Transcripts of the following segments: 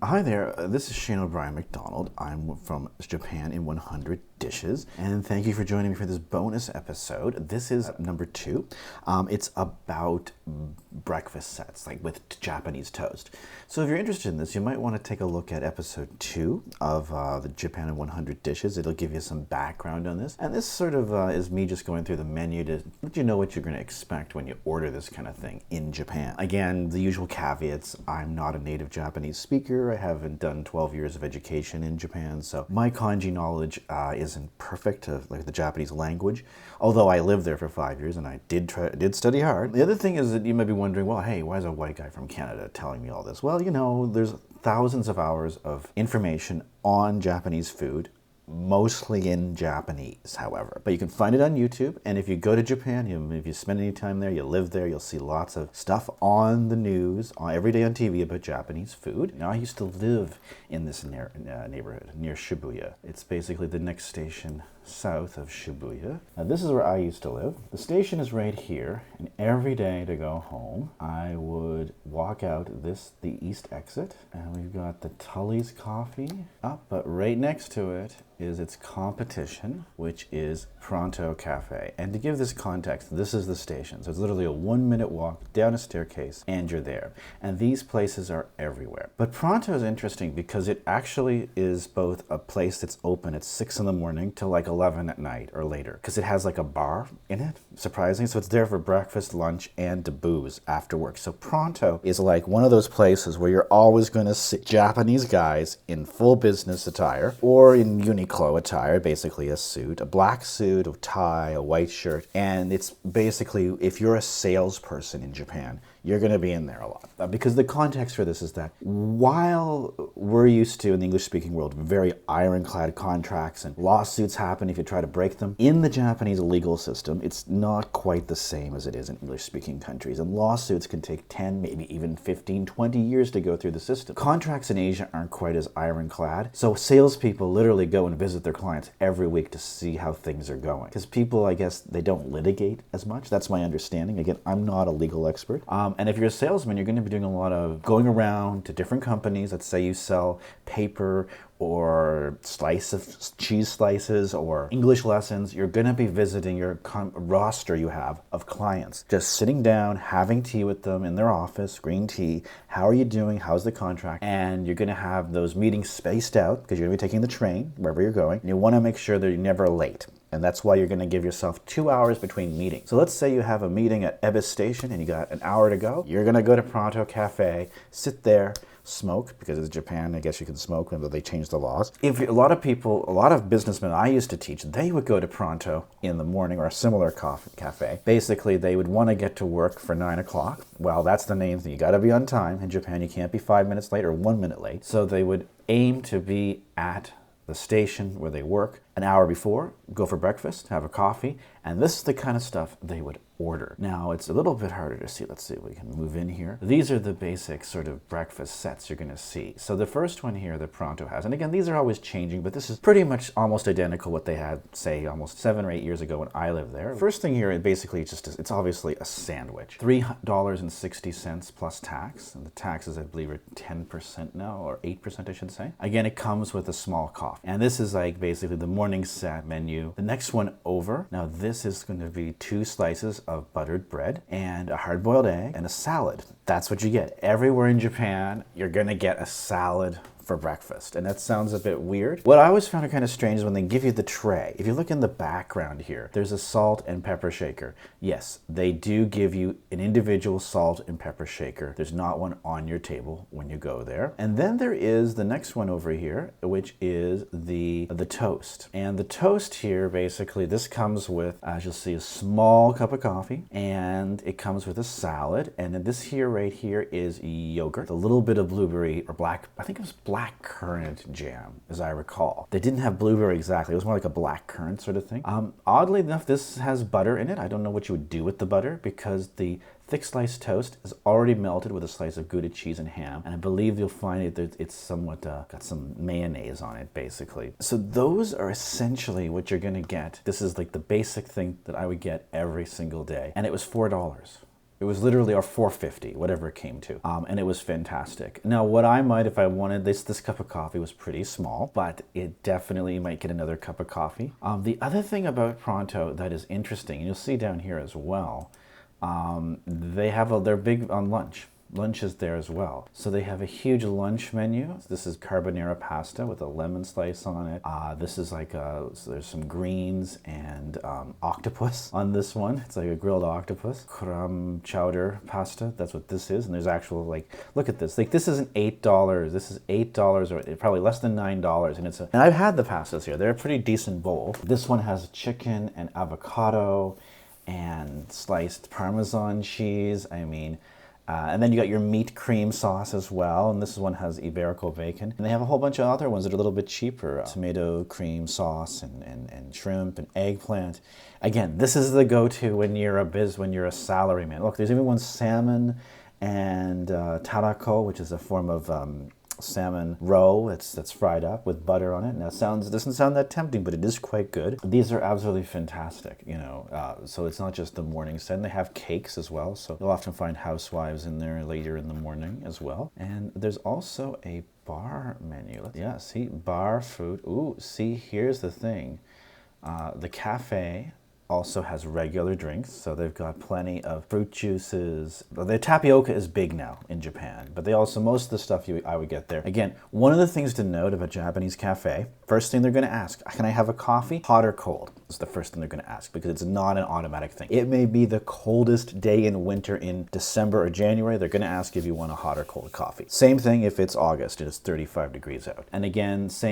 Hi there, this is Shane O'Brien McDonald. I'm from Japan in 100 Dishes, and thank you for joining me for this bonus episode. This is number 2. It's about breakfast sets, like with Japanese toast. So if you're interested in this, you might want to take a look at episode 2 of the Japan in 100 Dishes. It'll give you some background on this. And this sort of is me just going through the menu to let you know what you're going to expect when you order this kind of thing in Japan. Again, the usual caveats: I'm not a native Japanese speaker. I haven't done 12 years of education in Japan, so my kanji knowledge isn't perfect, like the Japanese language, although I lived there for 5 years and I did study hard. The other thing is that you might be wondering, well, hey, why is a white guy from Canada telling me all this? Well, you know, there's thousands of hours of information on Japanese food, mostly in Japanese, however. But you can find it on YouTube, and if you go to Japan, if you spend any time there, you live there, you'll see lots of stuff on the news, every day on TV about Japanese food. Now, I used to live in this neighborhood near Shibuya. It's basically the next station south of Shibuya. Now, this is where I used to live. The station is right here, and every day to go home, I would walk out the east exit, and we've got the Tully's Coffee up, but right next to it is its competition, which is Pronto Cafe. And to give this context, this is the station. So it's literally a 1-minute walk down a staircase and you're there. And these places are everywhere. But Pronto is interesting because it actually is both a place that's open at 6 in the morning till like 11 at night or later, because it has like a bar in it, surprisingly. So it's there for breakfast, lunch, and to booze after work. So Pronto is like one of those places where you're always going to see Japanese guys in full business attire or in Uniqlo attire, basically a suit, a black suit, a tie, a white shirt. And it's basically, if you're a salesperson in Japan, you're going to be in there a lot. Because the context for this is that while we're used to, in the English-speaking world, very ironclad contracts and lawsuits happen if you try to break them, in the Japanese legal system, it's not quite the same as it is in English-speaking countries. And lawsuits can take 10, maybe even 15, 20 years to go through the system. Contracts in Asia aren't quite as ironclad. So salespeople literally go and visit their clients every week to see how things are going. Because people, I guess, they don't litigate as much. That's my understanding. Again, I'm not a legal expert. And if you're a salesman, you're going to be doing a lot of going around to different companies. Let's say you sell paper or cheese slices or English lessons. You're going to be visiting your roster you have of clients, just sitting down, having tea with them in their office, green tea. How are you doing? How's the contract? And you're going to have those meetings spaced out because you're going to be taking the train wherever you're going. And you want to make sure that you're never late. And that's why you're going to give yourself 2 hours between meetings. So let's say you have a meeting at Ebisu Station and you got an hour to go. You're going to go to Pronto Cafe, sit there, smoke, because it's Japan, I guess you can smoke, although they changed the laws. If a lot of businessmen I used to teach, they would go to Pronto in the morning or a similar cafe. Basically, they would want to get to work for 9 o'clock. Well, that's the main thing. You got to be on time. In Japan, you can't be 5 minutes late or 1 minute late. So they would aim to be at the station where they work an hour before, go for breakfast, have a coffee, and this is the kind of stuff they would order. Now, it's a little bit harder to see. Let's see if we can move in here. These are the basic sort of breakfast sets you're going to see. So the first one here that Pronto has, and again, these are always changing, but this is pretty much almost identical what they had, say, almost 7 or 8 years ago when I lived there. First thing here, basically, it's obviously a sandwich. $3.60 plus tax, and the taxes, I believe, are 10% now, or 8%, I should say. Again, it comes with a small coffee. And this is like basically the morning set menu. The next one over, now this is going to be 2 slices of buttered bread and a hard-boiled egg and a salad. That's what you get. Everywhere in Japan, you're going to get a salad for breakfast. And that sounds a bit weird. What I always found kind of strange is when they give you the tray. If you look in the background here, there's a salt and pepper shaker. Yes, they do give you an individual salt and pepper shaker. There's not one on your table when you go there. And then there is the next one over here, which is the toast. And the toast here, basically, this comes with, as you'll see, a small cup of coffee, and it comes with a salad. And then this here, right here, is yogurt, a little bit of blueberry or I think it was black currant jam, as I recall. They didn't have blueberry exactly. It was more like a black currant sort of thing. Oddly enough, this has butter in it. I don't know what you would do with the butter because the thick sliced toast is already melted with a slice of Gouda cheese and ham. And I believe you'll find that it's somewhat got some mayonnaise on it, basically. So those are essentially what you're going to get. This is like the basic thing that I would get every single day. And it was $4. It It was literally, or $4.50, whatever it came to. And it was fantastic. Now, what I might, if I wanted, this cup of coffee was pretty small, but it definitely might get another cup of coffee. The other thing about Pronto that is interesting, and you'll see down here as well, they're big on lunch. Lunch is there as well. So they have a huge lunch menu. This is carbonara pasta with a lemon slice on it. This is like, so there's some greens and octopus on this one. It's like a grilled octopus. Clam chowder pasta, that's what this is. And there's actual, like, look at this. Like, this isn't $8. This is $8 or probably less than $9. And I've had the pastas here. They're a pretty decent bowl. This one has chicken and avocado and sliced Parmesan cheese. I mean, and then you got your meat cream sauce as well, and this one has Iberico bacon. And they have a whole bunch of other ones that are a little bit cheaper. Tomato cream sauce and shrimp and eggplant. Again, this is the go-to when you're a salaryman. Look, there's even one salmon and tarako, which is a form of salmon roe that's fried up with butter on it. Now, it doesn't sound that tempting, but it is quite good. These are absolutely fantastic, you know. So it's not just the morning set. They have cakes as well, so you'll often find housewives in there later in the morning as well. And there's also a bar menu. Yeah, see, bar food. Ooh, see, here's the thing. The cafe also has regular drinks, so they've got plenty of fruit juices. The tapioca is big now in Japan, but they also, most of the stuff I would get there. Again, one of the things to note of a Japanese cafe, first thing they're going to ask, can I have a coffee, hot or cold? Is the first thing they're going to ask, because it's not an automatic thing. It may be the coldest day in winter in December or January, they're going to ask if you want a hot or cold coffee. Same thing if it's August and it's 35 degrees out. And again, this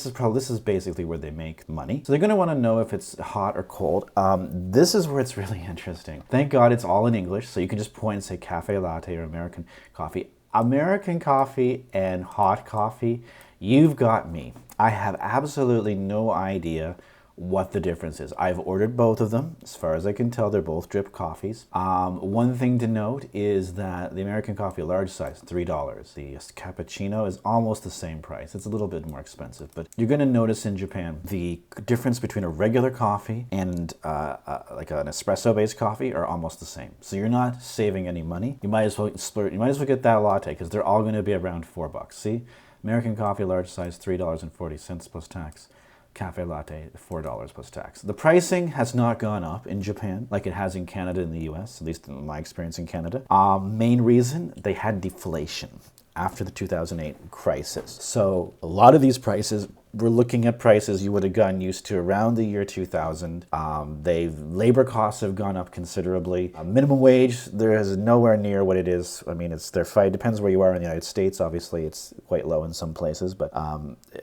is basically where they make money. So they're going to want to know if it's hot or cold. This is where it's really interesting. Thank God it's all in English, so you can just point and say cafe latte or American coffee. American coffee and hot coffee, you've got me. I have absolutely no idea what the difference is. I've ordered both of them. As far as I can tell, they're both drip coffees. One thing to note is that the American coffee large size, $3. The cappuccino is almost the same price. It's a little bit more expensive, but you're going to notice in Japan the difference between a regular coffee and like an espresso-based coffee are almost the same. So you're not saving any money. You might as well splurge. You might as well get that latte because they're all going to be around $4. See, American coffee large size, $3.40 plus tax. Cafe latte, $4 plus tax. The pricing has not gone up in Japan like it has in Canada and the US, at least in my experience in Canada. Main reason, they had deflation after the 2008 crisis. So a lot of these prices, we're looking at prices you would have gotten used to around the year 2000. Labor costs have gone up considerably. Minimum wage, there is nowhere near what it is. I mean, it depends where you are in the United States. Obviously, it's quite low in some places, but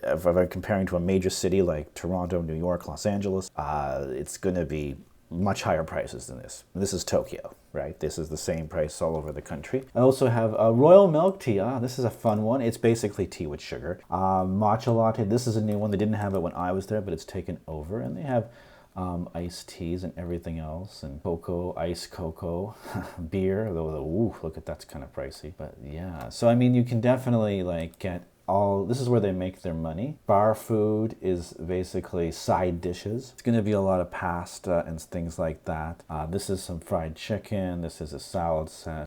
if I'm comparing to a major city like Toronto, New York, Los Angeles, it's going to be much higher prices than this. This is Tokyo, right? This is the same price all over the country. I also have a royal milk tea. This is a fun one. It's basically tea with sugar. Matcha latte. This is a new one. They didn't have it when I was there, but it's taken over. And they have iced teas and everything else, and cocoa, iced cocoa, beer. Ooh, look at that's kind of pricey. But yeah, so I mean, you can definitely like get this is where they make their money. Bar food is basically side dishes. It's going to be a lot of pasta and things like that. This is some fried chicken. This is a salad set.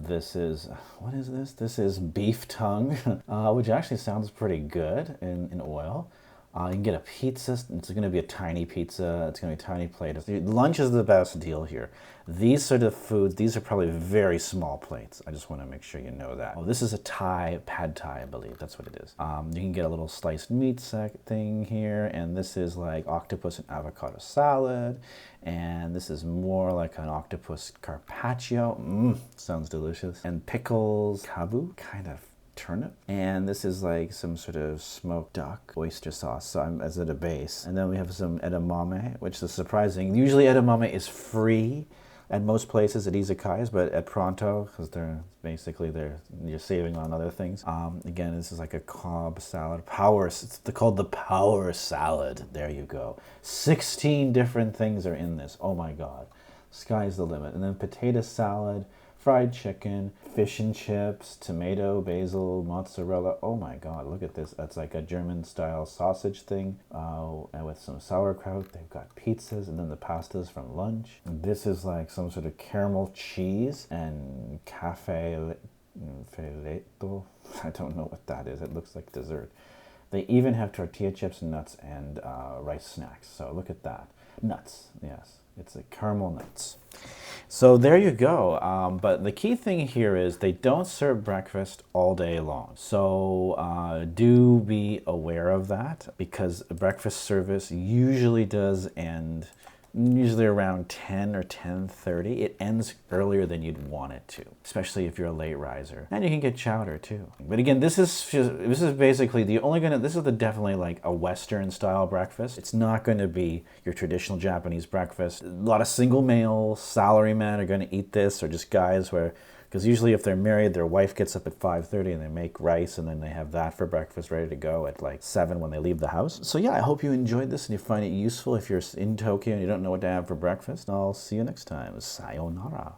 This is, what is this? This is beef tongue, which actually sounds pretty good in oil. You can get a pizza. It's going to be a tiny pizza. It's going to be a tiny plate. Lunch is the best deal here. These sort of foods, these are probably very small plates. I just want to make sure you know that. Oh, this is a pad thai, I believe. That's what it is. You can get a little sliced meat thing here. And this is like octopus and avocado salad. And this is more like an octopus carpaccio. Sounds delicious. And pickles, kabu, kind of turnip, and this is like some sort of smoked duck oyster sauce as a base. And then we have some edamame, which is surprising. Usually edamame is free at most places at izakayas, but at Pronto, because you're saving on other things. Again, this is like a Cobb salad. It's called the power salad. There you go. 16 different things are in this. Oh my God. Sky's the limit. And then potato salad, fried chicken, fish and chips, tomato, basil, mozzarella. Oh my God, look at this. That's like a German-style sausage thing, and with some sauerkraut. They've got pizzas, and then the pastas from lunch. And this is like some sort of caramel cheese and cafe Filetto. I don't know what that is. It looks like dessert. They even have tortilla chips, nuts, and rice snacks. So look at that. Nuts, yes. It's like caramel nuts. So there you go. But the key thing here is they don't serve breakfast all day long. So do be aware of that, because breakfast service usually does end usually around 10 or 10:30. It ends earlier than you'd want it to, especially if you're a late riser. And you can get chowder too. But again, this is basically this is definitely like a Western style breakfast. It's not going to be your traditional Japanese breakfast. A lot of single male salarymen are going to eat this, or just guys because usually if they're married, their wife gets up at 5:30 and they make rice, and then they have that for breakfast ready to go at like 7 when they leave the house. So yeah, I hope you enjoyed this and you find it useful if you're in Tokyo and you don't know what to have for breakfast. I'll see you next time. Sayonara.